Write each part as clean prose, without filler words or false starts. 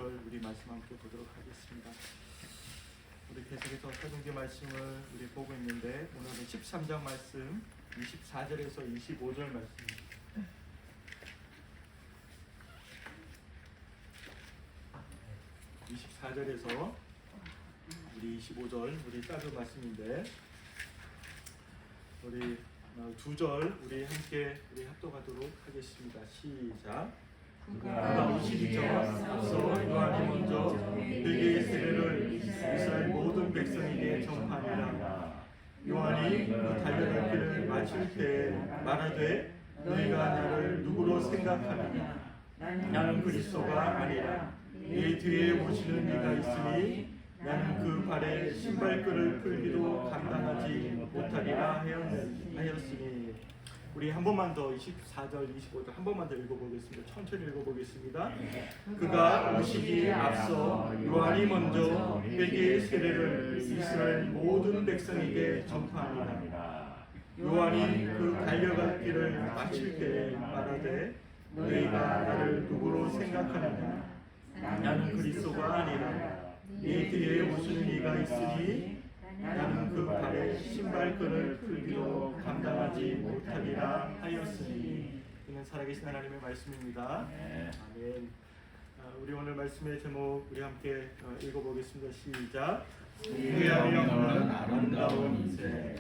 25절 우리 말씀 함께 보도록 하겠습니다. 우리 계속해서 사도행전 말씀을 우리 보고 있는데 오늘은 13장 말씀 24절에서 25절 말씀입니다. 24절에서 우리 25절 우리 짧은 말씀인데 우리 두 절 우리 함께 우리 합독하도록 하겠습니다. 시작. 그가 오시기 전 앞서 요한이 먼저 회개의 세례를 이스라엘 모든 백성에게 전파하니라. 요한이 그 달려갈 길을 마칠 때 말하되 너희가 나를 누구로 생각하느냐? 나는 그리스도가 아니라 내 뒤에 오시는 이가 있으니 나는 그 발에 신발끈을 풀기도 감당하지 못하리라 하였으니. 우리 한 번만 더 24절 25절 한 번만 더 읽어보겠습니다. 천천히 읽어보겠습니다. 그가 오시기에 앞서 요한이 먼저 회개의 세례를 이스라엘 모든 백성에게 전파하니라. 요한이 그 달려갈 길을 마칠 때 말하되 너희가 나를 누구로 생각하느냐? 나는 그리스도가 아니라 네 뒤에 오시는 이가 있으니 나는 그 발에 신발끈을 풀기도 감당하지 못하리라 하였으니. 이는 살아계신 하나님의 말씀입니다. 아멘. 우리 오늘 말씀의 제목 우리 함께 읽어보겠습니다. 시작. 후회함이 없는 아름다운 인생.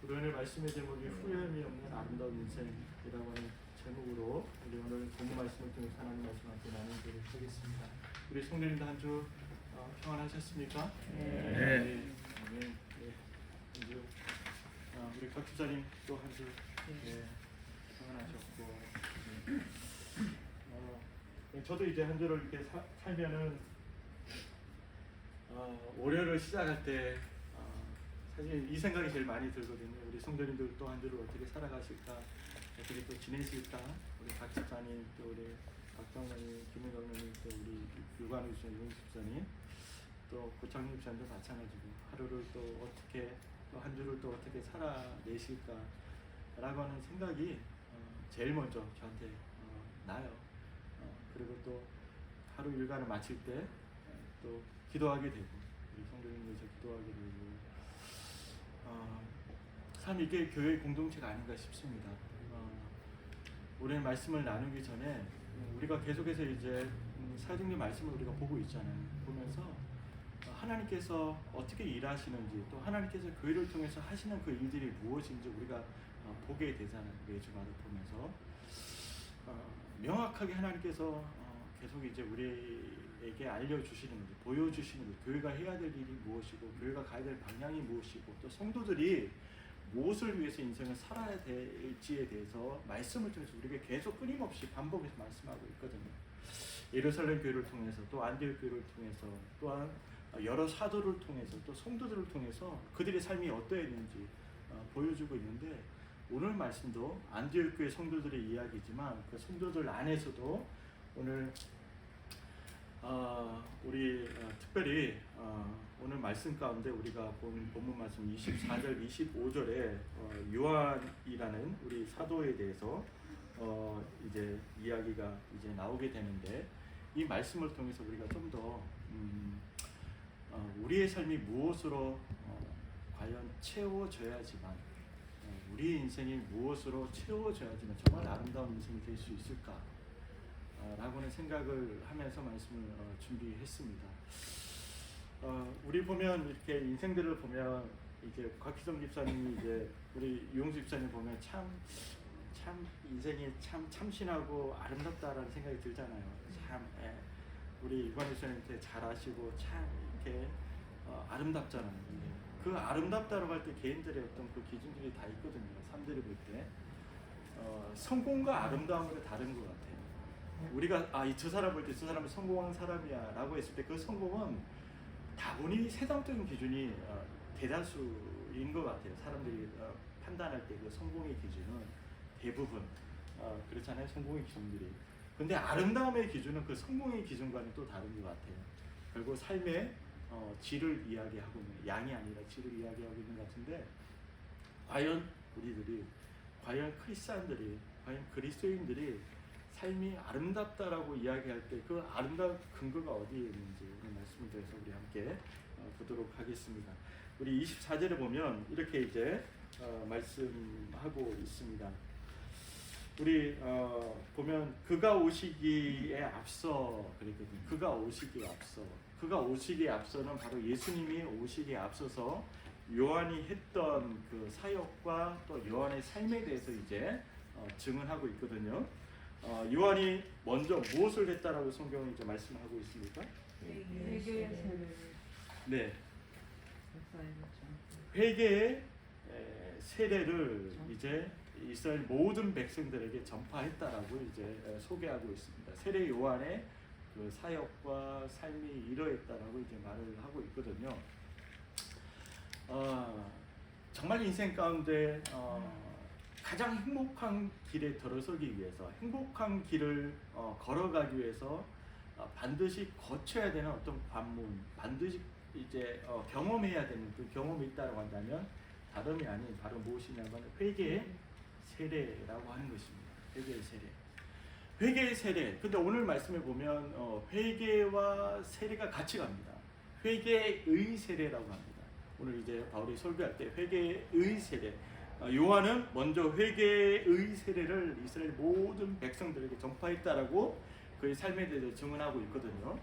우리 오늘 말씀의 제목이 후회함이 없는 아름다운 인생이라고 하는 제목으로 우리 오늘 본문 말씀을 통해서 하나님 말씀 함께 나누도록 하겠습니다. 우리 성도님들 한 주 평안하셨습니까? 네. 네. 우리 박 집사님 또 한 주 평안하셨고, 저도 이제 한 주를 이렇게 살면은 올해를 시작할 때 사실 이 생각이 제일 많이 들거든요. 우리 성도님들 또 한 주를 어떻게 살아가실까, 어떻게 또 지내실까. 우리 박 집사님, 또 우리 박정원님, 김은경님, 또 우리 유관우 집사님, 윤 집사님, 또 고창민 집사님도 마찬가지고 하루를 또 어떻게 또 한 주를 또 어떻게 살아내실까라고 하는 생각이 제일 먼저 저한테 나요. 그리고 또 하루 일과를 마칠 때 또 기도하게 되고 우리 성도님 위해서 기도하게 되고 참 이게 교회 공동체가 아닌가 싶습니다. 우리는 말씀을 나누기 전에 우리가 계속해서 이제 사도행전 말씀을 우리가 보고 있잖아요. 보면서 하나님께서 어떻게 일하시는지, 또 하나님께서 교회를 통해서 하시는 그 일들이 무엇인지 우리가 보게 되잖아요. 매주마다 보면서 명확하게 하나님께서 계속 이제 우리에게 알려주시는 거죠. 보여주시는 거죠. 교회가 해야 될 일이 무엇이고, 교회가 가야 될 방향이 무엇이고, 또 성도들이 무엇을 위해서 인생을 살아야 될지에 대해서 말씀을 통해서 우리에게 계속 끊임없이 반복해서 말씀하고 있거든요. 예루살렘 교회를 통해서, 또 안디옥 교회를 통해서, 또한 여러 사도를 통해서, 또 성도들을 통해서 그들의 삶이 어떠했는지 보여주고 있는데, 오늘 말씀도 안디옥 교회 성도들의 이야기지만 그 성도들 안에서도 오늘 우리 특별히 오늘 말씀 가운데 우리가 본 본문 말씀 24절 25절에 요한이라는 우리 사도에 대해서 이제 이야기가 이제 나오게 되는데, 이 말씀을 통해서 우리가 좀 더 우리의 삶이 무엇으로 과연 채워져야지만, 우리 인생이 무엇으로 채워져야지만 정말 아름다운 인생이 될 수 있을까 라고는 생각을 하면서 말씀을 준비했습니다. 우리 보면 이렇게 인생들을 보면 이제 곽희성 집사님이 이제 우리 유용수 집사님 보면 참 인생이 참 참신하고 아름답다라는 생각이 들잖아요. 참 우리 유관우 집사님한테 잘하시고 참 이렇게 아름답잖아요. 그 아름답다라고 할 때 개인들의 어떤 그 기준들이 다 있거든요. 사람들이 볼 때 성공과 아름다움은 다른 것 같아요. 우리가 이 두 사람 볼 때 저 사람은 성공한 사람이야 라고 했을 때 그 성공은 다분히 세상적인 기준이 대다수인 것 같아요. 사람들이 판단할 때 그 성공의 기준은 대부분 그렇잖아요. 성공의 기준들이. 근데 아름다움의 기준은 그 성공의 기준과는 또 다른 것 같아요. 결국 삶의 질을 이야기하고 있는, 양이 아니라 질을 이야기하고 있는 것 같은데, 과연 우리들이, 과연 크리스찬들이, 과연 그리스도인들이 삶이 아름답다라고 이야기할 때 그 아름다운 근거가 어디에 있는지 오늘 말씀을 통해서 우리 함께 보도록 하겠습니다. 우리 24절에 보면 이렇게 이제 말씀하고 있습니다. 우리 보면 그가 오시기에 앞서 그랬거든요. 그가 오시기에 앞서는 바로 예수님이 오시기에 앞서서 요한이 했던 그 사역과 또 요한의 삶에 대해서 이제 증언하고 있거든요. 요한이 먼저 무엇을 했다라고 성경이 이제 말씀하고 있습니까? 네. 회개의 세례를 이제 이스라엘 모든 백성들에게 전파했다라고 이제 소개하고 있습니다. 세례 요한의 그 사역과 삶이 이러했다라고 이제 말을 하고 있거든요. 정말 인생 가운데 가장 행복한 길에 들어서기 위해서, 행복한 길을 걸어가기 위해서 반드시 거쳐야 되는 어떤 관문, 반드시 이제 경험해야 되는 그 경험이 있다고 한다면 다름이 아닌 바로 무엇이냐면 회개의 세례라고 하는 것입니다. 회개의 세례. 회개의 세례. 근데 오늘 말씀에 보면 회개와 세례가 같이 갑니다. 회개의 세례라고 합니다. 오늘 이제 바울이 설교할 때 회개의 세례. 요한은 먼저 회개의 세례를 이스라엘 모든 백성들에게 전파했다라고 그의 삶에 대해서 증언하고 있거든요.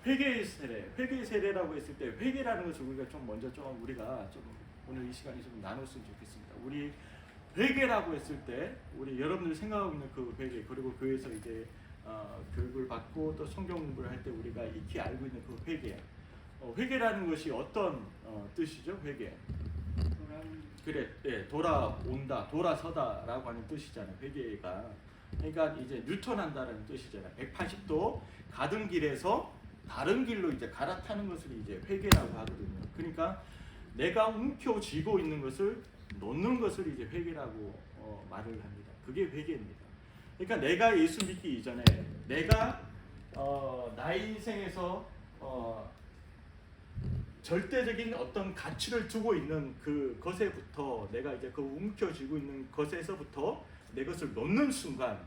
회개의 세례라고 했을 때 회개라는 것을 우리가 좀 먼저 우리가 좀 오늘 이 시간에 좀 나눴으면 좋겠습니다. 우리 회개라고 했을 때 우리 여러분들 생각하고 있는 그 회개, 그리고 교회에서 이제 교육을 받고 또 성경 공부를 할 때 우리가 익히 알고 있는 그 회개. 회개라는 것이 어떤 뜻이죠? 회개. 돌아온다, 돌아서다라고 하는 뜻이잖아요. 회개가. 그러니까 이제 뉴턴한다라는 뜻이잖아요. 180도 가던 길에서 다른 길로 이제 갈아타는 것을 이제 회개라고 하거든요. 그러니까 내가 움켜쥐고 있는 것을 놓는 것을 이제 회개라고 말을 합니다. 그게 회개입니다. 그러니까 내가 예수 믿기 이전에 내가 나의 인생에서 절대적인 어떤 가치를 두고 있는 그것에부터 내가 이제 그 움켜쥐고 있는 것에서부터 내 것을 놓는 순간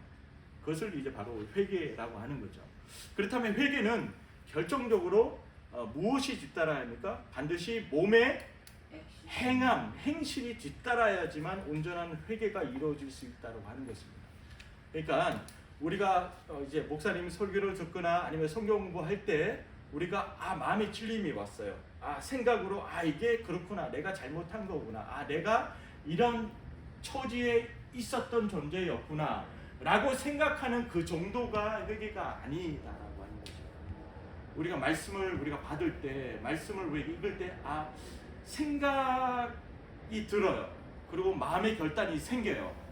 그것을 이제 바로 회개라고 하는 거죠. 그렇다면 회개는 결정적으로 무엇이 뒤따라야 합니까? 반드시 몸의 행실이 뒤따라야지만 온전한 회개가 이루어질 수 있다고 하는 것입니다. 그러니까 우리가 이제 목사님 설교를 듣거나 아니면 성경 공부할 때 우리가 마음에 찔림이 왔어요. 생각으로 이게 그렇구나, 내가 잘못한 거구나, 내가 이런 처지에 있었던 존재였구나 라고 생각하는 그 정도가 회개가 아니다라고 하는 거죠. 우리가 말씀을 우리가 받을 때, 말씀을 우리가 읽을 때 생각이 들어요. 그리고 마음의 결단이 생겨요.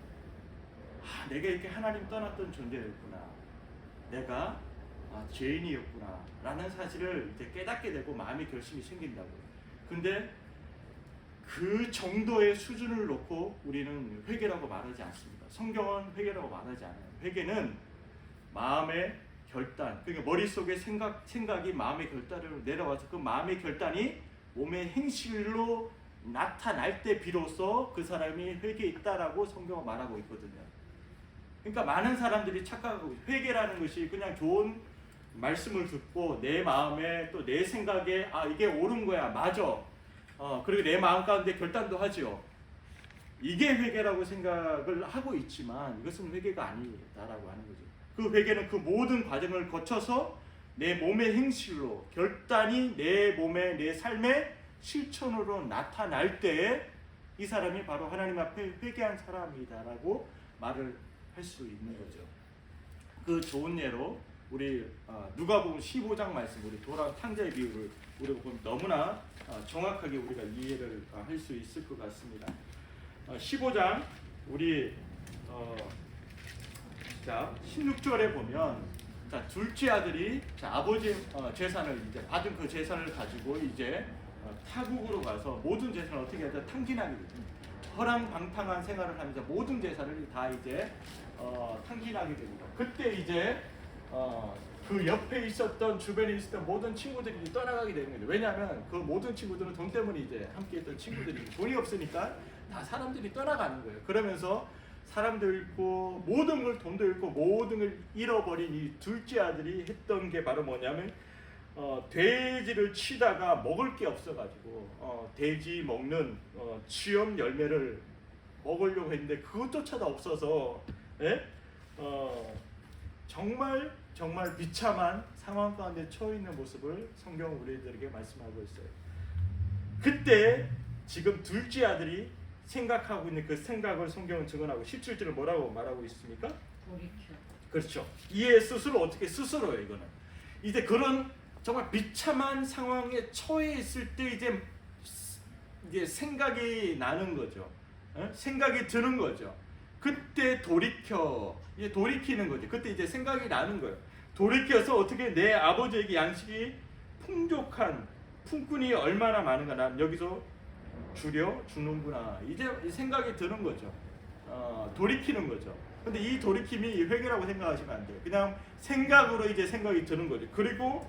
내가 이렇게 하나님 떠났던 존재였구나, 내가 죄인이었구나 라는 사실을 이제 깨닫게 되고 마음의 결심이 생긴다고요. 근데 그 정도의 수준을 놓고 우리는 회개라고 말하지 않습니다. 성경은 회개라고 말하지 않아요. 회개는 마음의 결단, 그러니까 머릿속에 생각이 마음의 결단으로 내려와서 그 마음의 결단이 몸의 행실로 나타날 때 비로소 그 사람이 회개했다라고 성경은 말하고 있거든요. 그러니까 많은 사람들이 착각하고 회개라는 것이 그냥 좋은 말씀을 듣고 내 마음에 또 내 생각에 이게 옳은 거야, 맞아, 그리고 내 마음 가운데 결단도 하지요. 이게 회개라고 생각을 하고 있지만 이것은 회개가 아니다라고 하는 거죠. 그 회개는 그 모든 과정을 거쳐서 내 몸의 행실로 결단이 내 몸의 내 삶의 실천으로 나타날 때에 이 사람이 바로 하나님 앞에 회개한 사람이다라고 말을 할 수 있는 거죠. 그 좋은 예로 우리 누가복음 15장 말씀, 우리 도랑 탕자의 비유를 우리가 보면 너무나 정확하게 우리가 이해를 할 수 있을 것 같습니다. 15장 우리 16절에 보면 둘째 아들이 아버지 재산을 이제 받은 그 재산을 가지고 이제 타국으로 가서 모든 재산을 어떻게 하자 탕진하게 됩니다. 허랑방탕한 생활을 하면서 모든 재산을 다 이제 탕진하게 됩니다. 그때 이제 그 옆에 있었던 주변에 있었던 모든 친구들이 떠나가게 되는 거죠. 왜냐하면 그 모든 친구들은 돈 때문에 이제 함께했던 친구들이 돈이 없으니까 다 사람들이 떠나가는 거예요. 그러면서 사람도 잃고 모든 걸 돈도 잃고 모든 걸 잃어버린 이 둘째 아들이 했던 게 바로 뭐냐면 돼지를 치다가 먹을 게 없어가지고 돼지 먹는 쥐염 열매를 먹으려고 했는데 그것조차도 없어서 예? 정말 비참한 상황 가운데 처해 있는 모습을 성경은 우리들에게 말씀하고 있어요. 그때 지금 둘째 아들이 생각하고 있는 그 생각을 성경은 증언하고 17절을 뭐라고 말하고 있습니까? 돌이켜. 그렇죠. 이에 스스로 어떻게 스스로요 이거는. 이제 그런 정말 비참한 상황에 처해 있을 때 이제 생각이 나는 거죠. 생각이 드는 거죠. 그때 이제 돌이키는 거죠. 그때 이제 생각이 나는 거예요. 돌이켜서 어떻게 내 아버지에게 양식이 풍족한 품꾼이 얼마나 많은가 난 여기서 주는구나. 이제 생각이 드는 거죠. 돌이키는 거죠. 근데 이 돌이킴이 회개라고 생각하시면 안 돼요. 그냥 생각으로 이제 생각이 드는 거죠. 그리고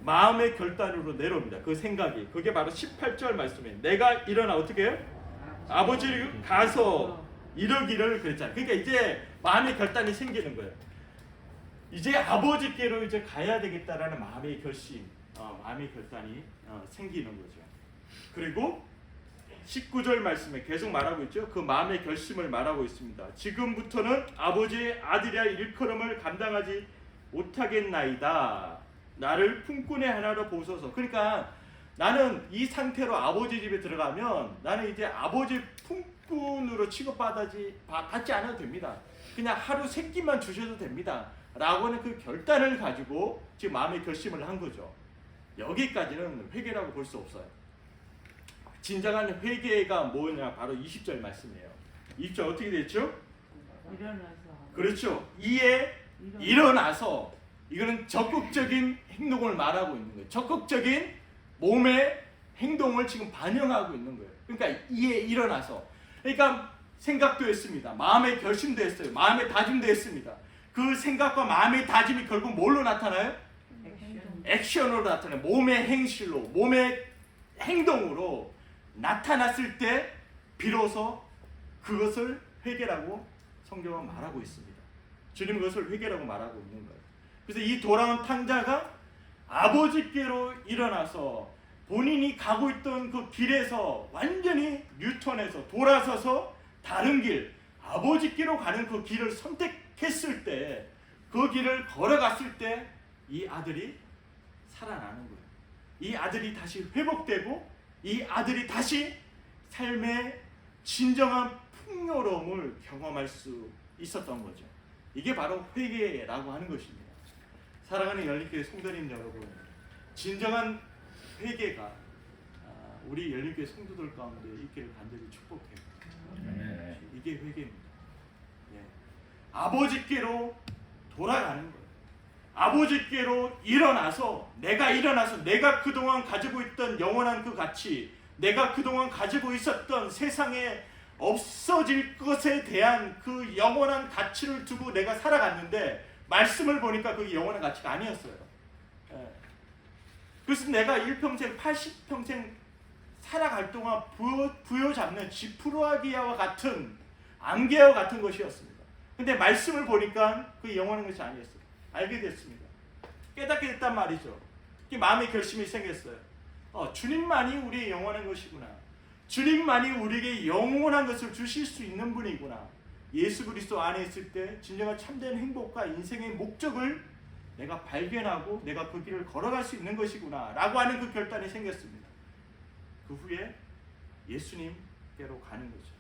마음의 결단으로 내려옵니다. 그 생각이. 그게 바로 18절 말씀이에요. 내가 일어나 어떻게 해요? 아버지를 가서 이러기를 그랬잖아요. 그러니까 이제 마음의 결단이 생기는 거예요. 이제 아버지께로 이제 가야 되겠다라는 마음의 결심, 마음의 결단이 생기는 거죠. 그리고 19절 말씀에 계속 말하고 있죠. 그 마음의 결심을 말하고 있습니다. 지금부터는 아버지의 아들이야 일컬음을 감당하지 못하겠나이다. 나를 품꾼의 하나로 보소서. 그러니까 나는 이 상태로 아버지 집에 들어가면 나는 이제 아버지 품꾼으로 받지 않아도 됩니다. 그냥 하루 3끼만 주셔도 됩니다. 라고 하는 그 결단을 가지고 지금 마음의 결심을 한 거죠. 여기까지는 회개라고 볼 수 없어요. 진정한 회개가 뭐냐? 바로 20절 말씀이에요. 20절 어떻게 됐죠? 일어나서. 그렇죠. 이에 일어나서 이거는 적극적인 행동을 말하고 있는 거예요. 적극적인 몸의 행동을 지금 반영하고 있는 거예요. 그러니까 이에 일어나서. 그러니까 생각도 했습니다. 마음의 결심도 했어요. 마음의 다짐도 했습니다. 그 생각과 마음의 다짐이 결국 뭘로 나타나요? 액션으로 나타나요. 몸의 행실로, 몸의 행동으로 나타났을 때 비로소 그것을 회개라고 성경은 말하고 있습니다. 주님은 그것을 회개라고 말하고 있는 거예요. 그래서 이 돌아온 탕자가 아버지께로 일어나서 본인이 가고 있던 그 길에서 완전히 뉴턴해서 돌아서서 다른 길, 아버지께로 가는 그 길을 선택했을 때, 그 길을 걸어갔을 때 이 아들이 살아나는 거예요. 이 아들이 다시 회복되고 이 아들이 다시 삶의 진정한 풍요로움을 경험할 수 있었던 거죠. 이게 바로 회개라고 하는 것입니다. 사랑하는 열린교회 성도님 여러분, 진정한 회개가 우리 열린교회 성도들 가운데 있기를 간절히 축복해요. 이게 회개입니다. 예. 아버지께로 돌아가는 거예요. 아버지께로 일어나서 내가 그동안 가지고 있던 영원한 그 가치, 내가 그동안 가지고 있었던 세상에 없어질 것에 대한 그 영원한 가치를 두고 내가 살아갔는데 말씀을 보니까 그게 영원한 가치가 아니었어요. 예. 그래서 내가 일평생 80평생 살아갈 동안 부여잡는 지푸라기와 같은 안개와 같은 것이었습니다. 근데 말씀을 보니까 그게 영원한 것이 아니었어요. 알게 됐습니다. 깨닫게 됐단 말이죠. 마음의 결심이 생겼어요. 주님만이 우리의 영원한 것이구나. 주님만이 우리에게 영원한 것을 주실 수 있는 분이구나. 예수 그리스도 안에 있을 때 진정한 참된 행복과 인생의 목적을 내가 발견하고 내가 그 길을 걸어갈 수 있는 것이구나 라고 하는 그 결단이 생겼습니다. 그 후에 예수님께로 가는 거죠.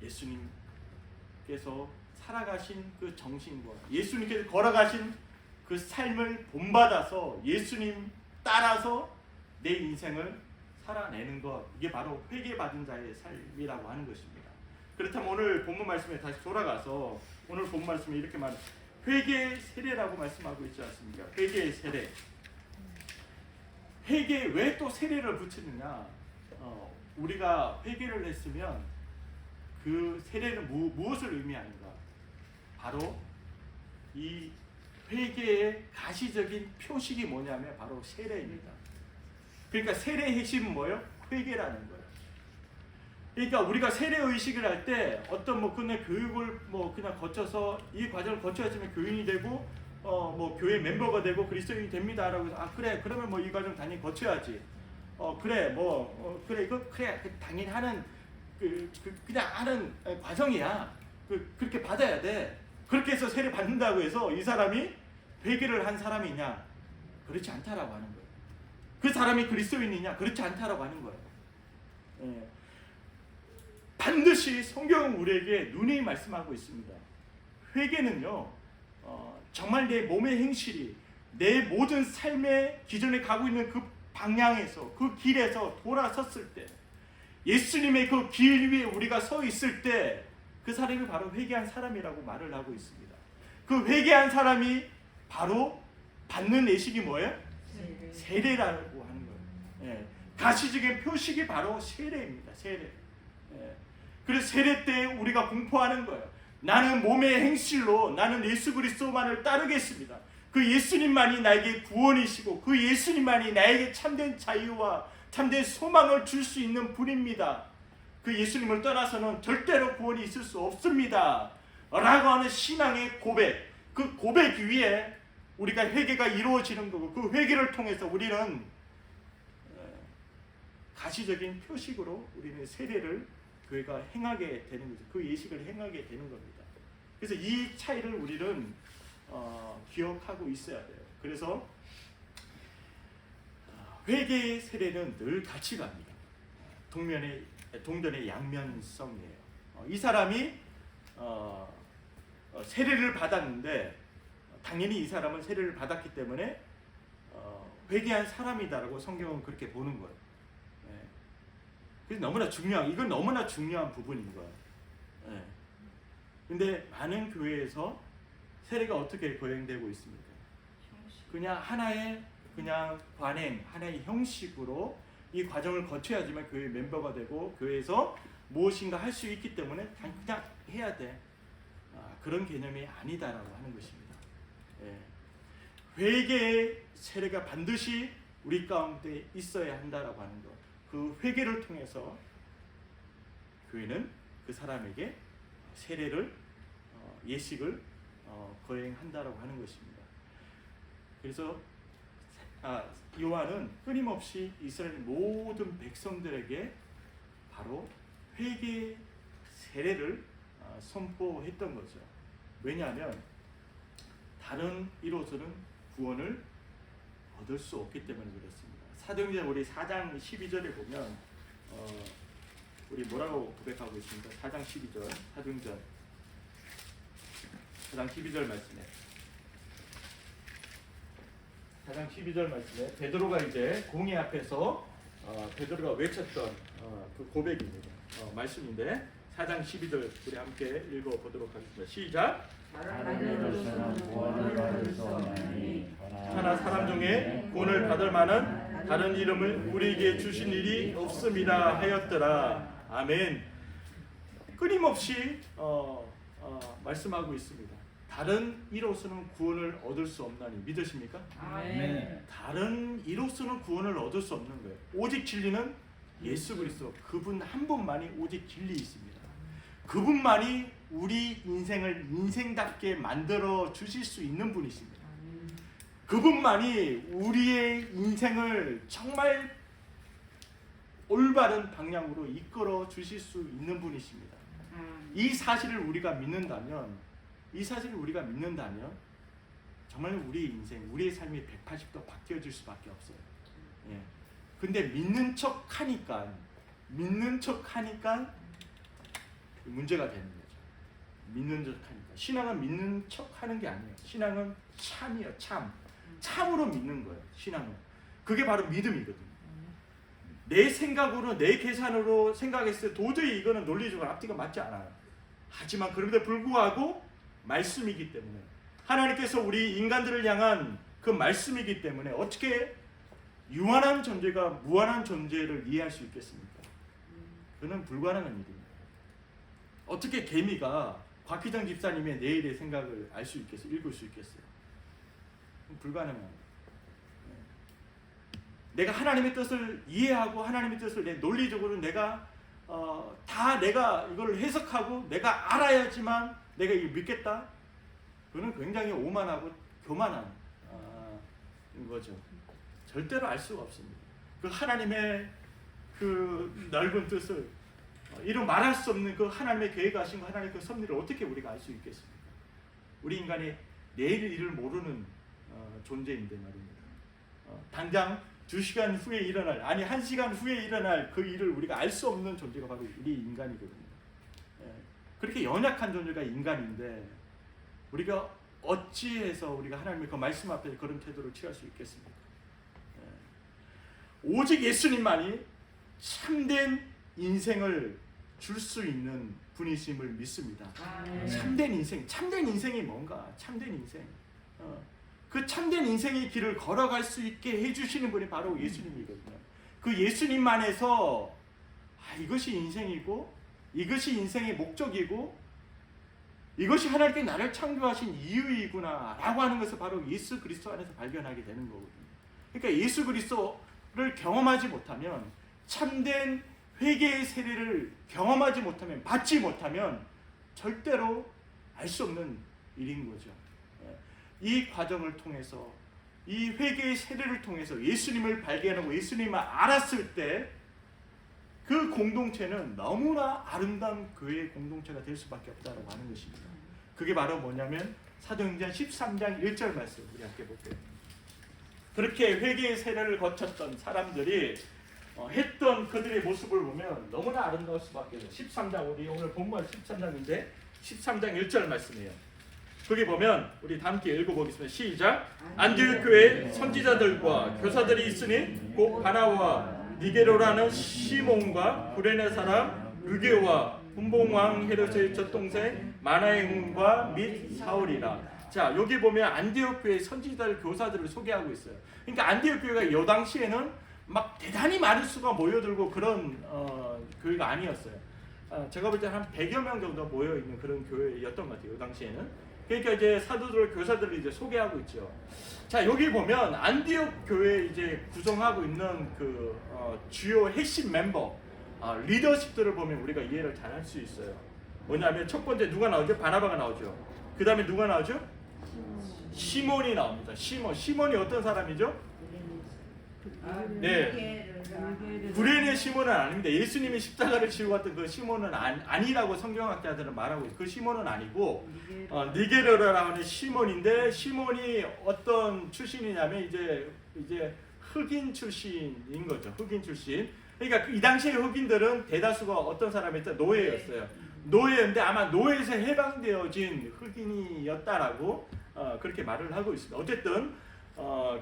예수님께서 살아가신 그 정신과 예수님께서 걸어가신 그 삶을 본받아서 예수님 따라서 내 인생을 살아내는 것, 이게 바로 회개받은 자의 삶이라고 하는 것입니다. 그렇다면 오늘 본문 말씀에 다시 돌아가서 오늘 본문 말씀에 이렇게 말해요. 회개의 세례라고 말씀하고 있지 않습니까? 회개의 세례. 회개, 왜 또 세례를 붙이느냐? 우리가 회개를 했으면 그 세례는 무엇을 의미하는가? 바로 이 회개의 가시적인 표식이 뭐냐면 바로 세례입니다. 그러니까 세례의 핵심은 뭐예요? 회개라는 거예요. 그러니까 우리가 세례 의식을 할 때 어떤 뭐 그냥 교육을 뭐 그냥 거쳐서 이 과정을 거쳐야지만 교인이 되고 뭐 교회 멤버가 되고 그리스도인이 됩니다라고 해서 그래 그러면 뭐 이 과정 당연히 거쳐야지. 그래 뭐 그래 이거 그래 당연히 하는 그냥 하는 과정이야. 그렇게 받아야 돼. 그렇게 해서 세례 받는다고 해서 이 사람이 회개를 한 사람이냐? 그렇지 않다라고 하는 거예요. 그 사람이 그리스도인이냐? 그렇지 않다라고 하는 거예요. 예. 반드시 성경은 우리에게 누누이 말씀하고 있습니다. 회개는요, 정말 내 몸의 행실이 내 모든 삶의 기존에 가고 있는 그 방향에서 그 길에서 돌아섰을 때, 예수님의 그 길 위에 우리가 서 있을 때 그 사람이 바로 회개한 사람이라고 말을 하고 있습니다. 그 회개한 사람이 바로 받는 예식이 뭐예요? 세례라고 하는 거예요. 예. 가시적인 표식이 바로 세례입니다. 세례. 예. 그래서 세례 때 우리가 공포하는 거예요. 나는 몸의 행실로 나는 예수 그리스도만을 따르겠습니다. 그 예수님만이 나에게 구원이시고 그 예수님만이 나에게 참된 자유와 참된 소망을 줄 수 있는 분입니다. 그 예수님을 떠나서는 절대로 구원이 있을 수 없습니다. 라고 하는 신앙의 고백, 그 고백 위에 우리가 회개가 이루어지는 거고, 그 회개를 통해서 우리는 가시적인 표식으로 우리는 세례를 교회가 행하게 되는 거죠. 그 예식을 행하게 되는 겁니다. 그래서 이 차이를 우리는 기억하고 있어야 돼요. 그래서 회개의 세례는 늘 같이 갑니다. 동전의 양면성이에요. 이 사람이 세례를 받았는데 당연히 이 사람은 세례를 받았기 때문에 회개한 사람이다라고 성경은 그렇게 보는 거예요. 그래서 이건 너무나 중요한 부분인 거예요. 근데 많은 교회에서 세례가 어떻게 거행되고 있습니까? 그냥 하나의 관행, 하나의 형식으로 이 과정을 거쳐야지만 교회 멤버가 되고 교회에서 무엇인가 할 수 있기 때문에 그냥 해야 돼. 그런 개념이 아니다라고 하는 것입니다. 회개의 세례가 반드시 우리 가운데 있어야 한다라고 하는 것. 그 회개를 통해서 교회는 그 사람에게 세례를 예식을 거행한다라고 하는 것입니다. 그래서 요한은 끊임없이 이스라엘 모든 백성들에게 바로 회개 세례를 선포했던 거죠. 왜냐하면 다른 이로서는 구원을 얻을 수 없기 때문에 그렇습니다. 사도행전 우리 4장 12절에 보면 우리 뭐라고 고백하고 있습니까? 4장 12절 사도행전 4장 12절 말씀에 4장 12절 말씀에 베드로가 이제 공회 앞에서 베드로가 외쳤던 그 고백입니다. 말씀인데 4장 12절 우리 함께 읽어보도록 하겠습니다. 시작. 하나 사람 중에 구원을 받을 만한 다른 이름을 우리에게 주신 일이 없습니다 하였더라. 아멘. 끊임없이 말씀하고 있습니다. 다른 이로서는 구원을 얻을 수 없나니 믿으십니까? 아멘. 다른 이로서는 구원을 얻을 수 없는 거예요. 오직 진리는 예수 그리스도, 그분 한 분만이 오직 진리 있습니다. 그분만이 우리 인생을 인생답게 만들어 주실 수 있는 분이십니다. 그분만이 우리의 인생을 정말 올바른 방향으로 이끌어 주실 수 있는 분이십니다. 이 사실을 우리가 믿는다면 정말 우리 인생, 우리의 삶이 180도 바뀌어질 수밖에 없어요. 근데 믿는 척 하니까 문제가 되는 거죠. 믿는 척 하니까. 신앙은 믿는 척 하는 게 아니에요. 신앙은 참이에요. 참으로 믿는 거예요. 신앙은. 그게 바로 믿음이거든요. 내 생각으로, 내 계산으로 생각했을 때 도저히 이거는 논리적으로 앞뒤가 맞지 않아요. 하지만 그럼에도 불구하고 말씀이기 때문에, 하나님께서 우리 인간들을 향한 그 말씀이기 때문에 어떻게 유한한 존재가 무한한 존재를 이해할 수 있겠습니까? 그는 불가능한 일입니다. 어떻게 개미가 곽희정 집사님의 내일의 생각을 알 수 있겠어요? 읽을 수 있겠어요? 불가능한 거예요. 내가 하나님의 뜻을 이해하고 하나님의 뜻을 내 논리적으로 내가 다 내가 이걸 해석하고 내가 알아야지만 내가 이거 믿겠다. 그거는 굉장히 오만하고 교만한 거죠. 절대로 알 수가 없습니다. 그 하나님의 그 넓은 뜻을 이루 말할 수 없는 그 하나님의 계획하신 그 하나님의 그 섭리를 어떻게 우리가 알 수 있겠습니까? 우리 인간이 내일 일을 모르는 존재인데 말입니다. 당장 2시간 후에 일어날, 아니 1시간 후에 일어날 그 일을 우리가 알 수 없는 존재가 바로 우리 인간이거든요. 그렇게 연약한 존재가 인간인데 우리가 어찌해서 우리가 하나님의 그 말씀 앞에 그런 태도를 취할 수 있겠습니까? 오직 예수님만이 참된 인생을 줄 수 있는 분이심을 믿습니다. 참된 인생, 참된 인생이 뭔가? 참된 인생. 그 참된 인생의 길을 걸어갈 수 있게 해주시는 분이 바로 예수님이거든요. 그 예수님만에서 이것이 인생이고 이것이 인생의 목적이고 이것이 하나님께 나를 창조하신 이유이구나 라고 하는 것을 바로 예수 그리스도 안에서 발견하게 되는 거거든요. 그러니까 예수 그리스도를 경험하지 못하면, 참된 회개의 세례를 경험하지 못하면, 받지 못하면 절대로 알 수 없는 일인 거죠. 이 과정을 통해서, 이 회개의 세례를 통해서 예수님을 발견하고 예수님을 알았을 때 그 공동체는 너무나 아름다운 교회의 공동체가 될 수밖에 없다고 하는 것입니다. 그게 바로 뭐냐면 사도행전 13장 1절 말씀 우리 함께 볼게요. 그렇게 회개의 세례를 거쳤던 사람들이 했던 그들의 모습을 보면 너무나 아름다울 수밖에 없어요. 13장, 우리 오늘 본문 13장인데 13장 1절 말씀이에요. 거기 보면 우리 다 함께 읽어보겠습니다. 시작. 안디옥 교회에 선지자들과 교사들이 있으니 곧 바나바와 니게로라는 시몬과 구레네 사람 루게오와 분봉왕 헤롯의 젖동생 마나행과 및 사울이라. 자, 여기 보면 안디옥 교회 선지자들 교사들을 소개하고 있어요. 그러니까 안디옥 교회가 이 당시에는 막 대단히 많은 수가 모여들고 그런 교회가 아니었어요. 제가 볼 때 한 100여 명 정도 모여 있는 그런 교회였던 것 같아요. 이 당시에는. 그러니까 이제 사도들 교사들을 이제 소개하고 있죠. 자, 여기 보면 안디옥 교회 이제 구성하고 있는 그 주요 핵심 멤버, 리더십들을 보면 우리가 이해를 잘 할 수 있어요. 뭐냐면 첫 번째 누가 나오죠? 바나바가 나오죠. 그 다음에 누가 나오죠? 시몬이 나옵니다. 시몬이 어떤 사람이죠? 네. 구레네 시몬은 아닙니다. 예수님이 십자가를 지고 갔던 그 시몬은 아니라고 성경학자들은 말하고 있어요. 그 시몬은 아니고 니게르라고 하는 시몬인데, 시몬이 어떤 출신이냐면 이제 흑인 출신인 거죠. 흑인 출신. 그러니까 이 당시의 흑인들은 대다수가 어떤 사람이었어요? 노예였어요. 노예인데 아마 노예에서 해방되어진 흑인이었다라고 그렇게 말을 하고 있습니다. 어쨌든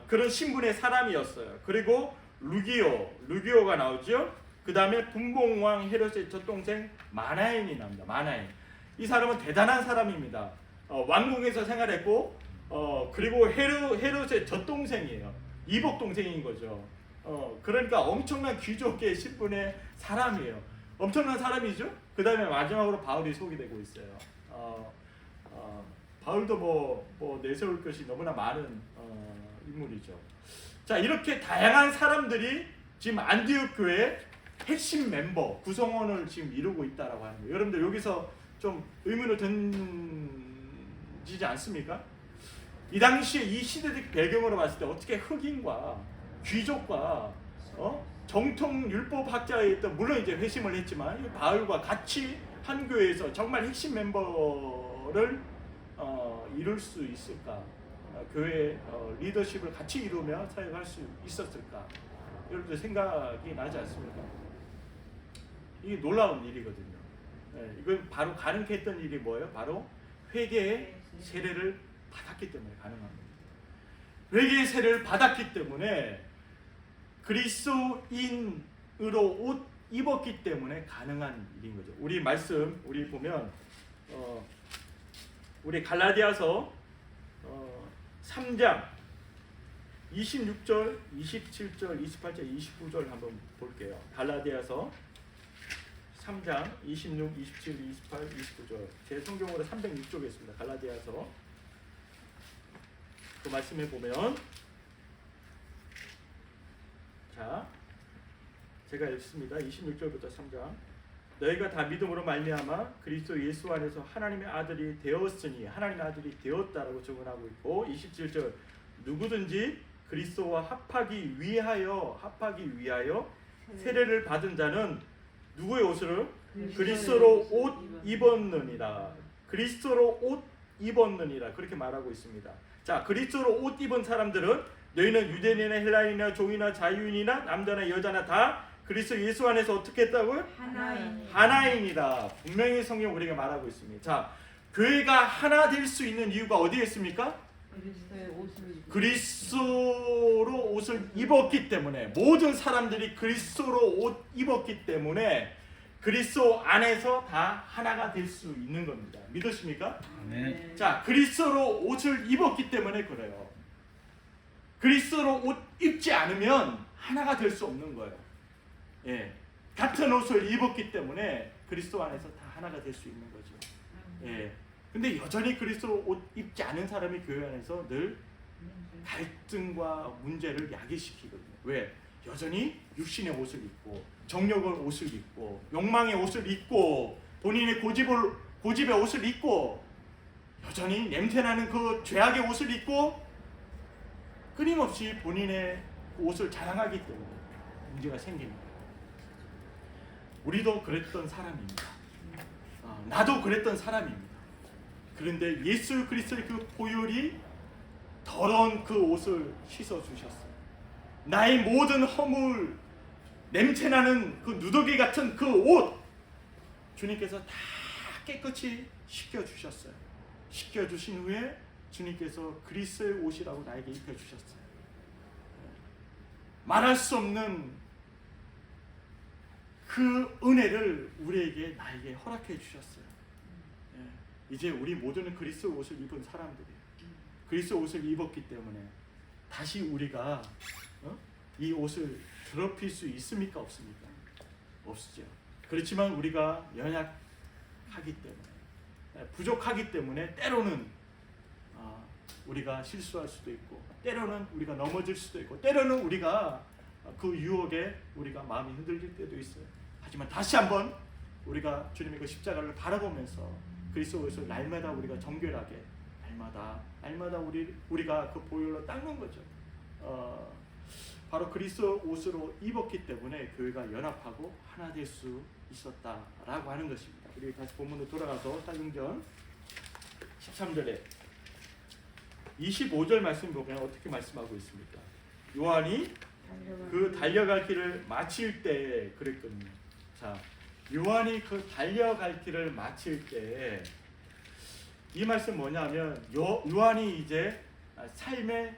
그런 신분의 사람이었어요. 그리고 루기오가 나오죠. 그 다음에 분봉왕 헤롯의 젖동생 마나엔이 나옵니다. 마나엔. 이 사람은 대단한 사람입니다. 왕궁에서 생활했고 그리고 헤롯의 젖동생이에요. 이복 동생인 거죠. 그러니까 엄청난 귀족의 신분의 사람이에요. 엄청난 사람이죠. 그 다음에 마지막으로 바울이 소개되고 있어요. 바울도 뭐 내세울 것이 너무나 많은 인물이죠. 자, 이렇게 다양한 사람들이 지금 안디옥 교회의 핵심 멤버, 구성원을 지금 이루고 있다라고 하는 거예요. 여러분들 여기서 좀 의문을 던지지 않습니까? 이 당시에 이 시대적 배경으로 봤을 때 어떻게 흑인과 귀족과 정통 율법 학자였던, 물론 이제 회심을 했지만 바울과 같이 한 교회에서 정말 핵심 멤버를 이룰 수 있을까? 교회 리더십을 같이 이루며 사역할 수 있었을까? 여러분들 생각이 나지 않습니까? 이게 놀라운 일이거든요. 이건 바로 가능케 했던 일이 뭐예요? 바로 회개의 세례를 받았기 때문에 가능한 겁니다. 회개의 세례를 받았기 때문에 그리스도인으로 옷 입었기 때문에 가능한 일인 거죠. 우리 말씀 우리 보면 우리 갈라디아서 3장 26절, 27절, 28절, 29절 한번 볼게요. 갈라디아서 3장 26, 27, 28, 29절. 제 성경으로 306쪽에 있습니다. 갈라디아서 그 말씀에 보면, 자, 제가 읽습니다. 26절부터 3장. 너희가 다 믿음으로 말미암아 그리스도 예수 안에서 하나님의 아들이 되었으니 하나님의 아들이 되었다라고 증언하고 있고 27절 누구든지 그리스도와 합하기 위하여 세례를 받은 자는 누구의 옷을 그리스도로 옷 입었느니라. 그리스도로 옷 입었느니라 그렇게 말하고 있습니다. 자, 그리스도로 옷 입은 사람들은 너희는 유대인이나 헬라인이나 종이나 자유인이나 남자나 여자나 다 그리스도 예수 안에서 어떻게 했다고요? 하나이니라. 분명히 성경 우리가 말하고 있습니다. 자, 교회가 하나 될 수 있는 이유가 어디에 있습니까? 그리스도의 옷을 그리스도로 옷을 입었기 때문에 모든 사람들이 그리스도로 옷 입었기 때문에 그리스도 안에서 다 하나가 될 수 있는 겁니다. 믿으십니까? 네. 자, 그리스도로 옷을 입었기 때문에 그래요. 그리스도로 옷 입지 않으면 하나가 될 수 없는 거예요. 예, 같은 옷을 입었기 때문에 그리스도 안에서 다 하나가 될 수 있는 거죠. 예, 근데 여전히 그리스도로 옷 입지 않은 사람이 교회 안에서 늘 갈등과 문제를 야기시키거든요. 왜? 여전히 육신의 옷을 입고 정욕의 옷을 입고 욕망의 옷을 입고 본인의 고집의 옷을 입고 여전히 냄새나는 그 죄악의 옷을 입고 끊임없이 본인의 그 옷을 자랑하기 때문에 문제가 생깁니다. 우리도 그랬던 사람입니다. 나도 그랬던 사람입니다. 그런데 예수 그리스도의 그 보혈이 더러운 그 옷을 씻어주셨어요. 나의 모든 허물, 냄새나는 그 누더기 같은 그 옷 주님께서 다 깨끗이 씻겨주셨어요. 씻겨주신 후에 주님께서 그리스도의 옷이라고 나에게 입혀주셨어요. 말할 수 없는 그 은혜를 우리에게 나에게 허락해 주셨어요. 이제 우리 모두는 그리스도 옷을 입은 사람들이에요. 그리스도 옷을 입었기 때문에 다시 우리가 이 옷을 더럽힐 수 있습니까? 없습니까? 없죠. 그렇지만 우리가 연약하기 때문에 부족하기 때문에 때로는 우리가 실수할 수도 있고 때로는 우리가 넘어질 수도 있고 때로는 우리가 그 유혹에 우리가 마음이 흔들릴 때도 있어요. 하지만 다시 한번 우리가 주님의 그 십자가를 바라보면서 그리스도 옷을 날마다 우리가 정결하게 날마다 우리가 그 보혈로 닦는 거죠. 바로 그리스도 옷으로 입었기 때문에 교회가 연합하고 하나 될 수 있었다라고 하는 것입니다. 우리 다시 본문으로 돌아가서 사도행전 13절에 25절 말씀 보면 어떻게 말씀하고 있습니까? 요한이 그 달려갈 길을 마칠 때 그랬거든요. 자, 요한이 그 달려갈 길을 마칠 때 이 말씀 뭐냐면 요한이 이제 삶의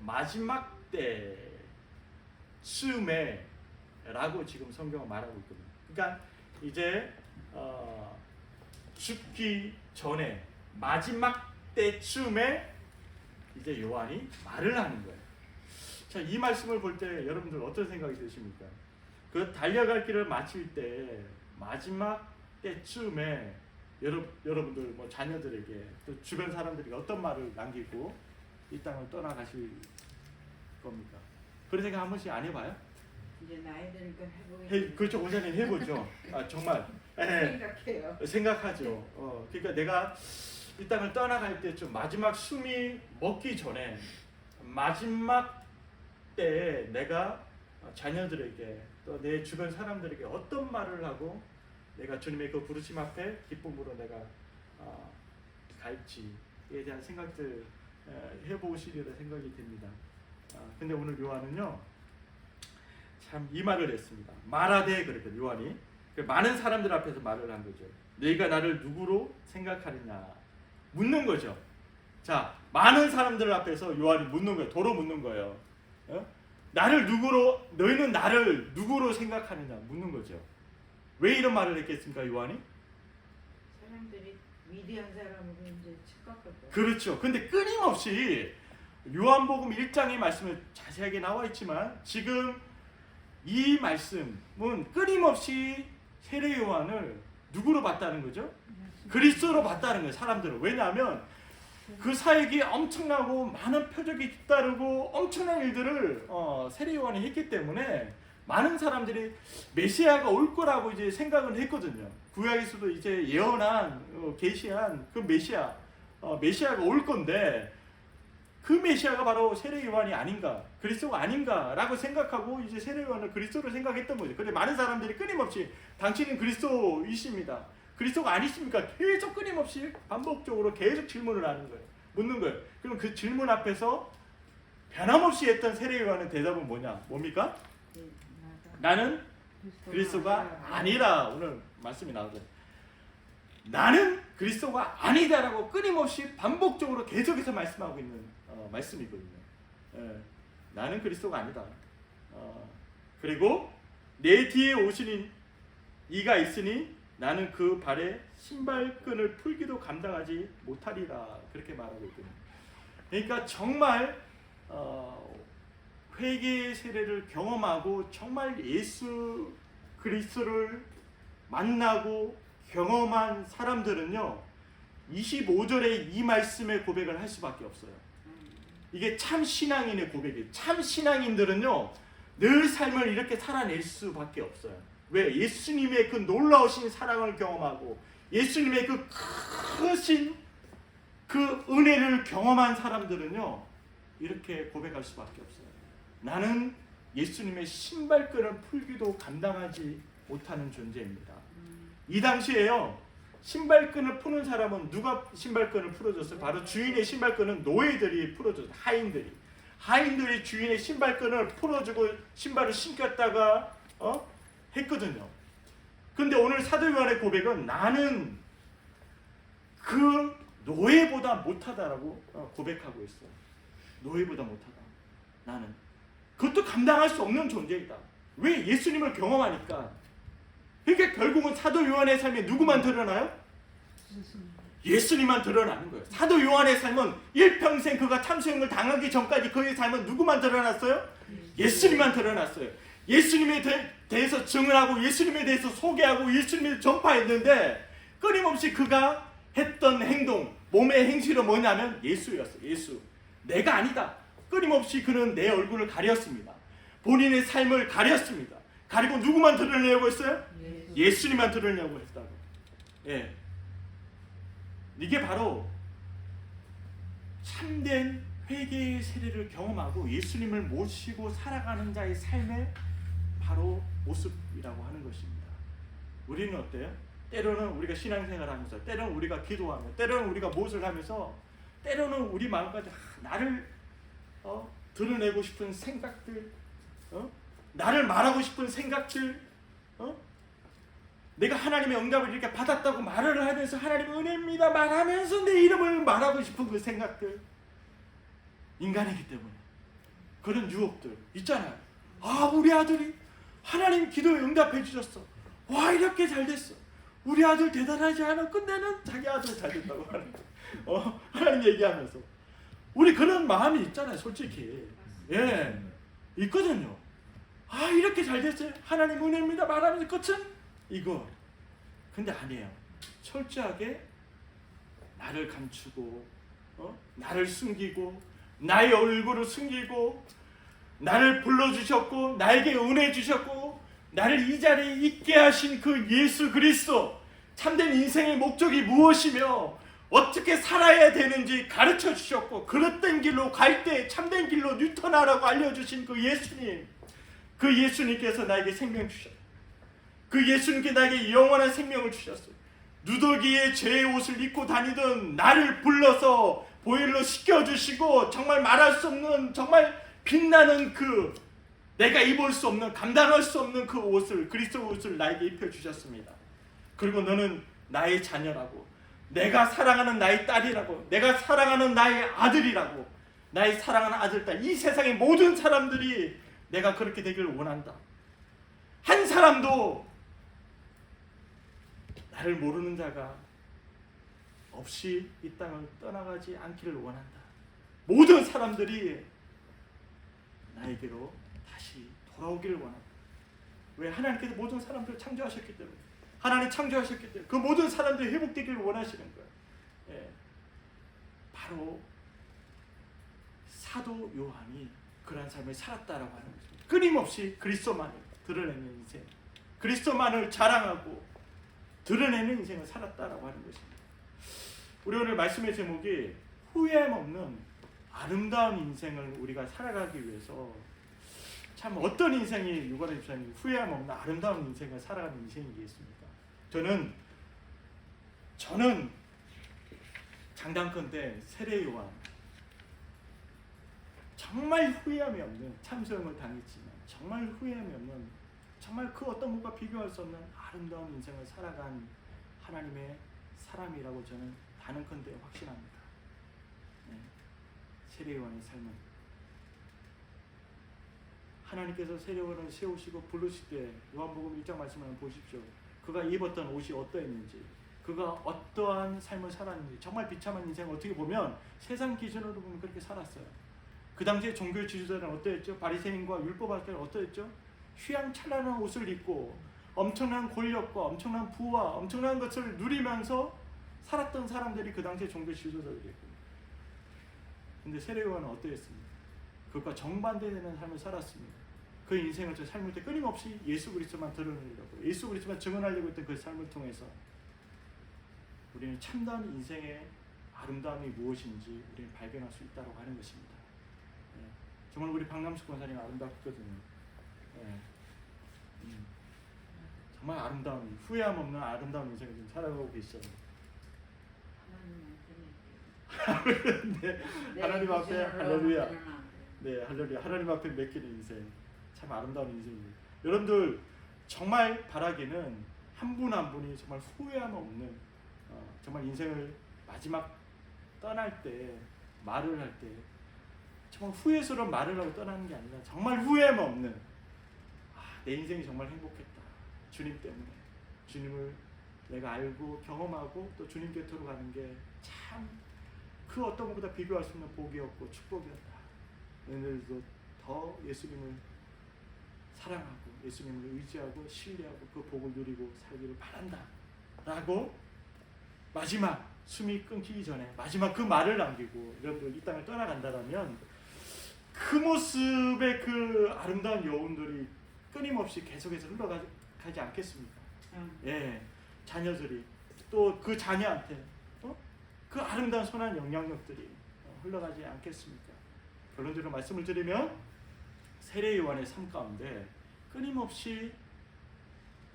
마지막 때쯤에라고 지금 성경은 말하고 있거든요. 그러니까 이제 죽기 전에 마지막 때쯤에 이제 요한이 말을 하는 거예요. 자, 이 말씀을 볼 때 여러분들 어떤 생각이 드십니까? 그 달려갈 길을 마칠 때 마지막 때쯤에 여러분들 뭐 자녀들에게 또 주변 사람들에게 어떤 말을 남기고 이 땅을 떠나가실 겁니까? 그런 생각 한 번씩 안 해봐요? 이제 나이 드니까 해보겠어요. 그렇죠. 원장님 해보죠. 정말 생각해요. 생각하죠. 그러니까 내가 이 땅을 떠나갈 때쯤 마지막 숨이 먹기 전에 마지막 때에 내가 자녀들에게 또 내 주변 사람들에게 어떤 말을 하고 내가 주님의 그 부르심 앞에 기쁨으로 내가 갈지에 대한 생각들 해보시리라 생각이 됩니다. 근데 오늘 요한은요 참 이 말을 했습니다. 말하되 그랬거든요. 요한이 많은 사람들 앞에서 말을 한 거죠. 너희가 나를 누구로 생각하느냐 묻는 거죠. 자, 많은 사람들 앞에서 요한이 묻는 거예요. 도로 묻는 거예요. 너희는 나를 누구로 생각하느냐 묻는 거죠. 왜 이런 말을 했겠습니까, 요한이? 사람들이 위대한 사람으로 이제 착각할 거예요. 그렇죠. 근데 끊임없이 요한복음 1장의 말씀에 자세하게 나와 있지만 지금 이 말씀은 끊임없이 세례 요한을 누구로 봤다는 거죠? 그리스도로 봤다는 거예요. 사람들은. 왜냐하면 그 사역이 엄청나고 많은 표적이 뒤따르고 엄청난 일들을 세례 요한이 했기 때문에 많은 사람들이 메시아가 올 거라고 이제 생각을 했거든요. 구약에서도 이제 예언한 계시한 그 메시아가 올 건데 그 메시아가 바로 세례 요한이 아닌가, 그리스도가 아닌가라고 생각하고 이제 세례 요한을 그리스도로 생각했던 거죠. 그런데 많은 사람들이 끊임없이 당신은 그리스도이십니다, 그리스도가 아니십니까? 계속 끊임없이 반복적으로 계속 질문을 하는 거예요. 묻는 거예요. 그럼 그 질문 앞에서 변함없이 했던 세례 요한의 대답은 뭡니까? 나는 그리스도가 아니라, 오늘 말씀이 나오죠. 나는 그리스도가 아니다라고 끊임없이 반복적으로 계속해서 말씀하고 있는 말씀이거든요. 나는 그리스도가 아니다. 그리고 내 뒤에 오시는 이가 있으니 나는 그 발에 신발끈을 풀기도 감당하지 못하리라, 그렇게 말하고 있거든요. 그러니까 정말 회개의 세례를 경험하고 정말 예수 그리스도를 만나고 경험한 사람들은요, 25절에 이 말씀의 고백을 할 수밖에 없어요. 이게 참 신앙인의 고백이에요. 참 신앙인들은요, 늘 삶을 이렇게 살아낼 수밖에 없어요. 왜? 예수님의 그 놀라우신 사랑을 경험하고 예수님의 그 크신 그 은혜를 경험한 사람들은요, 이렇게 고백할 수밖에 없어요. 나는 예수님의 신발끈을 풀기도 감당하지 못하는 존재입니다. 이 당시에요, 신발끈을 푸는 사람은 누가 신발끈을 풀어줬어요? 바로 주인의 신발끈은 노예들이 풀어줬어요. 하인들이 주인의 신발끈을 풀어주고 신발을 신겼다가 했거든요. 근데 오늘 사도 요한의 고백은 나는 그 노예보다 못하다라고 고백하고 있어요. 노예보다 못하다. 나는 그것도 감당할 수 없는 존재이다. 왜? 예수님을 경험하니까. 그러니까 결국은 사도 요한의 삶에 누구만 드러나요? 예수님만 드러나는 거예요. 사도 요한의 삶은 일평생 그가 참수형을 당하기 전까지 그의 삶은 누구만 드러났어요? 예수님만 드러났어요. 예수님에 대해서 증언하고 예수님에 대해서 소개하고 예수님을 전파했는데 끊임없이 그가 했던 행동, 몸의 행실은 뭐냐면 예수였어요. 예수. 내가 아니다. 끊임없이 그는 내 얼굴을 가렸습니다. 본인의 삶을 가렸습니다. 가리고 누구만 드러내려고 했어요? 예수님만 드러내려고 했다고. 예. 이게 바로 참된 회개의 세례를 경험하고 예수님을 모시고 살아가는 자의 삶의 바로 모습이라고 하는 것입니다. 우리는 어때요? 때로는 우리가 신앙생활을 하면서, 때로는 우리가 기도하며, 때로는 우리가 무엇을 하면서, 때로는 우리 마음까지 나를 드러내고 싶은 생각들, 나를 말하고 싶은 생각들, 내가 하나님의 응답을 이렇게 받았다고 말을 하면서 하나님의 은혜입니다 말하면서 내 이름을 말하고 싶은 그 생각들, 인간이기 때문에 그런 유혹들 있잖아요. 아, 우리 아들이 하나님 기도에 응답해 주셨어. 와, 이렇게 잘 됐어. 우리 아들 대단하지 않아? 근데는 자기 아들 잘 됐다고 하는 하나님 얘기하면서 우리 그런 마음이 있잖아요. 솔직히 있거든요. 아, 이렇게 잘 됐어요. 하나님 은혜입니다 말하면서 끝은 이거. 근데 아니에요. 철저하게 나를 감추고 나를 숨기고 나의 얼굴을 숨기고 나를 불러주셨고 나에게 은혜 주셨고 나를 이 자리에 있게 하신 그 예수 그리스도, 참된 인생의 목적이 무엇이며 어떻게 살아야 되는지 가르쳐 주셨고 그릇된 길로 갈 때 참된 길로 뉴턴하라고 알려주신 그 예수님, 그 예수님께서 나에게 생명 주셨어요. 그 예수님께 나에게 영원한 생명을 주셨어요. 누더기에 죄의 옷을 입고 다니던 나를 불러서 보일러 씻겨주시고 정말 말할 수 없는 정말 빛나는 그 내가 입을 수 없는 감당할 수 없는 그 옷을, 그리스도 옷을 나에게 입혀주셨습니다. 그리고 너는 나의 자녀라고, 내가 사랑하는 나의 딸이라고, 내가 사랑하는 나의 아들이라고, 나의 사랑하는 아들, 딸, 이 세상의 모든 사람들이 내가 그렇게 되기를 원한다. 한 사람도 나를 모르는 자가 없이 이 땅을 떠나가지 않기를 원한다. 모든 사람들이 나에게로 다시 돌아오기를 원한다. 왜? 하나님께서 모든 사람들을 창조하셨기 때문에. 하나님 창조하셨기 때문에 그 모든 사람들이 회복되기를 원하시는 거예요. 바로 사도 요한이 그러한 삶을 살았다라고 하는 것입니다. 끊임없이 그리스도만을 드러내는 인생, 그리스도만을 자랑하고 드러내는 인생을 살았다라고 하는 것입니다. 우리 오늘 말씀의 제목이 후회함 없는 아름다운 인생을 우리가 살아가기 위해서 참 어떤 인생이 유관의 집사님 후회함 없는 아름다운 인생을 살아가는 인생이겠습니까? 저는 장담컨대 세례 요한 정말 후회함이 없는 참소형을 당했지만 정말 후회함이 없는 정말 그 어떤 것과 비교할 수 없는 아름다운 인생을 살아간 하나님의 사람이라고 저는 단언컨대 확신합니다. 네. 세례 요한의 삶은 하나님께서 세례 요한을 세우시고 부르실 때 요한복음 1장 말씀을 한번 보십시오. 그가 입었던 옷이 어떠했는지, 그가 어떠한 삶을 살았는지, 정말 비참한 인생을 어떻게 보면 세상 기준으로 보면 그렇게 살았어요. 그 당시에 종교 지도자는 어떠했죠? 바리새인과 율법학자는 어떠했죠? 휘황찬란한 옷을 입고 엄청난 권력과 엄청난 부와 엄청난 것을 누리면서 살았던 사람들이 그 당시에 종교 지도자들이었고, 근데 세례 요한은 어떠했습니까? 그것과 정반대되는 삶을 살았습니다. 그 인생을 저 삶을 때 끊임없이 예수 그리스도만 드러내려고, 예수 그리스도만 증언하려고 했던 그 삶을 통해서 우리는 참다운 인생의 아름다움이 무엇인지 우리는 발견할 수 있다고 하는 것입니다. 네. 정말 우리 박남숙 권사님 아름답거든요. 네. 정말 아름다운, 후회함 없는 아름다운 인생을 지금 살아가고 계시잖아요. 네, 하나님 앞에 할렐루야. 네, 할렐루야. 하나님 앞에 맡기는 인생, 참 아름다운 인생입니다. 여러분들 정말 바라기는 한 분 한 분이 정말 후회함 없는 정말 인생을 마지막 떠날 때 말을 할 때 정말 후회스러운 말을 하고 떠나는 게 아니라 정말 후회함 없는 내 인생이 정말 행복했다. 주님 때문에 주님을 내가 알고 경험하고 또 주님 곁으로 가는 게 참 그 어떤 것보다 비교할 수 없는 복이었고 축복이었다. 오늘도 더 예수님을 사랑하고 예수님을 의지하고 신뢰하고 그 복을 누리고 살기를 바란다 라고 마지막 숨이 끊기기 전에 마지막 그 말을 남기고 여러분들 이 땅을 떠나간다면 그 모습의 그 아름다운 여운들이 끊임없이 계속해서 흘러가지 않겠습니까? 예, 자녀들이 또 그 자녀한테 그 아름다운 선한 영향력들이 흘러가지 않겠습니까? 결론적으로 말씀을 드리면 세례 요한의 삶 가운데 끊임없이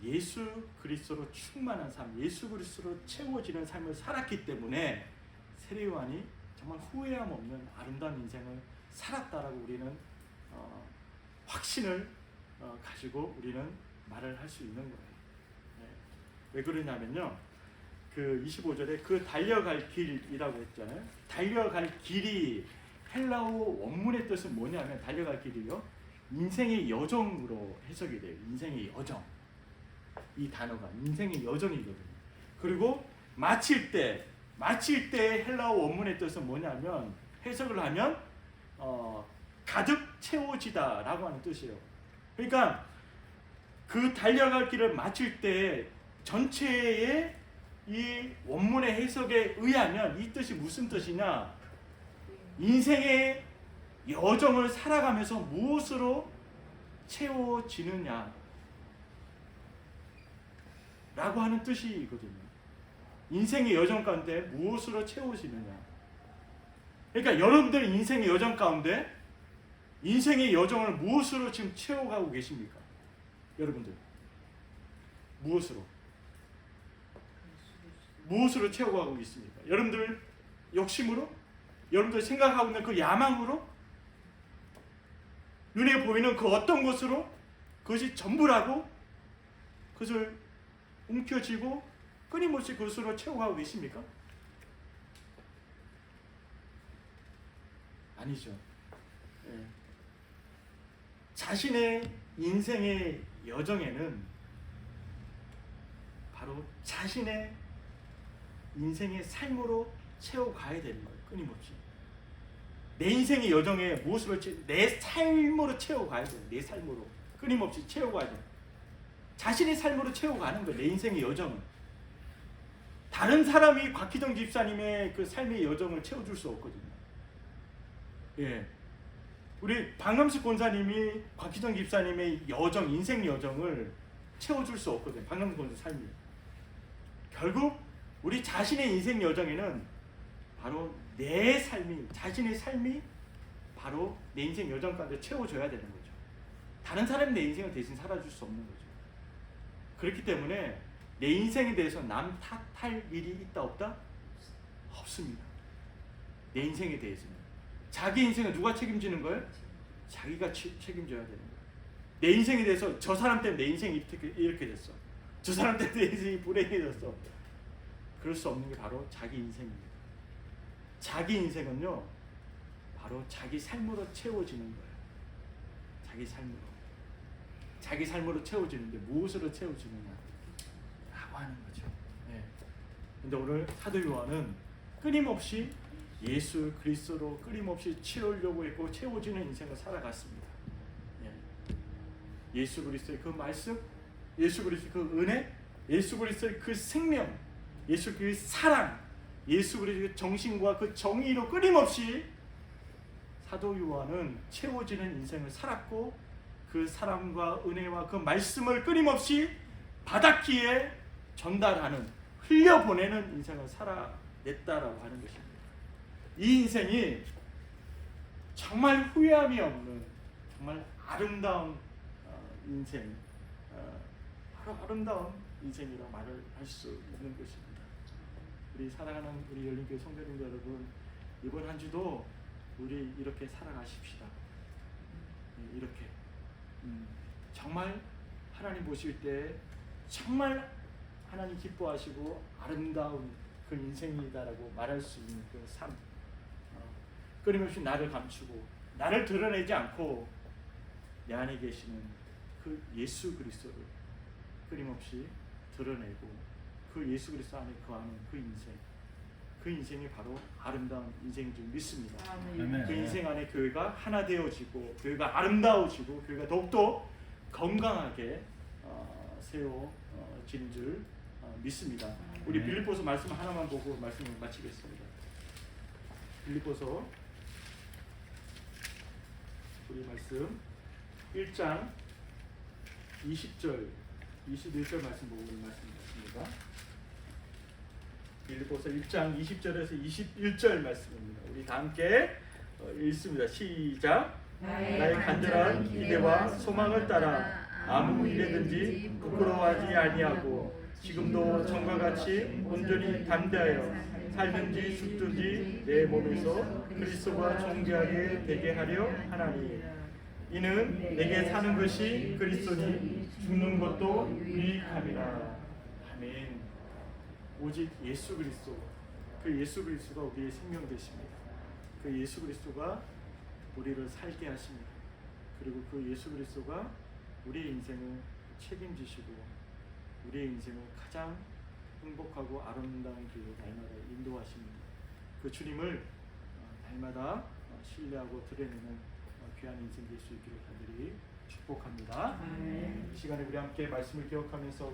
예수 그리스도로 충만한 삶, 예수 그리스도로 채워지는 삶을 살았기 때문에 세례 요한이 정말 후회함 없는 아름다운 인생을 살았다라고 우리는 확신을 가지고 우리는 말을 할 수 있는 거예요. 네. 왜 그러냐면요, 그 25절에 그 달려갈 길이라고 했잖아요. 달려갈 길이 헬라어 원문의 뜻은 뭐냐면 달려갈 길이요, 인생의 여정으로 해석이 돼요. 인생의 여정. 이 단어가 인생의 여정이거든요. 그리고 마칠 때 헬라어 원문의 뜻은 뭐냐면 해석을 하면 가득 채워지다라고 하는 뜻이에요. 그러니까 그 달려갈 길을 마칠 때 전체의 이 원문의 해석에 의하면 이 뜻이 무슨 뜻이냐? 인생의 여정을 살아가면서 무엇으로 채워지느냐 라고 하는 뜻이거든요. 인생의 여정 가운데 무엇으로 채워지느냐. 그러니까 여러분들 인생의 여정 가운데 인생의 여정을 무엇으로 지금 채워가고 계십니까? 여러분들 무엇으로 채워가고 있습니까? 여러분들 욕심으로? 여러분들 생각하고 있는 그 야망으로? 눈에 보이는 그 어떤 것으로? 그것이 전부라고? 그것을 움켜쥐고 끊임없이 그것으로 채워가고 계십니까? 아니죠. 네. 자신의 인생의 여정에는 바로 자신의 인생의 삶으로 채워가야 되는 거예요. 끊임없이 내 인생의 여정에 무엇으로 내 삶으로 채워가야 돼요. 내 삶으로 끊임없이 채워가야 돼요. 자신의 삶으로 채워가는 거예요. 내 인생의 여정은. 다른 사람이 곽희정 집사님의 그 삶의 여정을 채워줄 수 없거든요. 예. 우리 방금식 권사님이 곽희정 집사님의 여정, 인생 여정을 채워줄 수 없거든요. 방금식 권사 삶이. 결국 우리 자신의 인생 여정에는 바로 내 삶이, 자신의 삶이 바로 내 인생 여정까지 채워줘야 되는 거죠. 다른 사람이 내 인생을 대신 살아줄 수 없는 거죠. 그렇기 때문에 내 인생에 대해서 남 탓할 일이 있다 없다? 없습니다. 내 인생에 대해서는. 자기 인생을 누가 책임지는 거예요? 자기가 책임져야 되는 거예요. 내 인생에 대해서 저 사람 때문에 내 인생이 이렇게 됐어. 저 사람 때문에 내 인생이 불행해졌어. 그럴 수 없는 게 바로 자기 인생입니다. 자기 인생은요, 바로 자기 삶으로 채워지는 거예요. 자기 삶으로. 자기 삶으로 채워지는데 무엇으로 채워지느냐 라고 하는 거죠. 네. 근데 오늘 사도 요한은 끊임없이 예수 그리스도로 끊임없이 채우려고 했고 채워지는 인생을 살아갔습니다. 네. 예수 그리스도의 그 말씀, 예수 그리스도의 그 은혜, 예수 그리스도의 그 생명, 예수 그리스도의 사랑, 예수 그리스도의 정신과 그 정의로 끊임없이 사도 요한은 채워지는 인생을 살았고 그 사랑과 은혜와 그 말씀을 끊임없이 바닷기에 전달하는, 흘려보내는 인생을 살아냈다라고 하는 것입니다. 이 인생이 정말 후회함이 없는 정말 아름다운 인생, 바로 아름다운 인생이라고 말을 할 수 있는 것입니다. 우리 사랑하는 우리 열린교회 성도님들 여러분, 이번 한 주도 우리 이렇게 살아가십시다. 이렇게 정말 하나님 보실 때 정말 하나님 기뻐하시고 아름다운 그 인생이다라고 말할 수 있는 그 삶. 끊임없이 나를 감추고 나를 드러내지 않고 내 안에 계시는 그 예수 그리스도를 끊임없이 드러내고 그 예수 그리스도 안에 거하는 그 인생, 그 인생이 바로 아름다운 인생인 줄 믿습니다. 아멘. 그 인생 안에 교회가 하나 되어지고 교회가 아름다워지고 교회가 더욱더 건강하게 세워지는 줄 믿습니다. 우리 빌립보서 말씀 하나만 보고 말씀을 마치겠습니다. 빌립보서 우리 말씀 1장 20절 21절 말씀 보고 우리 말씀드렸습니다. 빌립보서 1장 20절에서 21절 말씀입니다. 우리 다 함께 읽습니다. 시작. 나의 간절한 기대와 소망을 따라 아무 일에든지 부끄러워하지 아니하고 지금도 전과 같이 온전히 담대하여 살든지 죽든지 내 몸에서 그리스도와 존귀하게 되게 하려 하나니 이는 내게 사는 것이 그리스도니 죽는 것도 유익함이라. 아멘. 오직 예수 그리스도, 그 예수 그리스도가 우리의 생명 되십니다. 그 예수 그리스도가 우리를 살게 하십니다. 그리고 그 예수 그리스도가 우리의 인생을 책임지시고 우리의 인생을 가장 행복하고 아름다운 길로 날마다 인도하십니다. 그 주님을 날마다 신뢰하고 드러내는 귀한 인생 될 수 있기를 간절히 축복합니다. 이 시간에 우리 함께 말씀을 기억하면서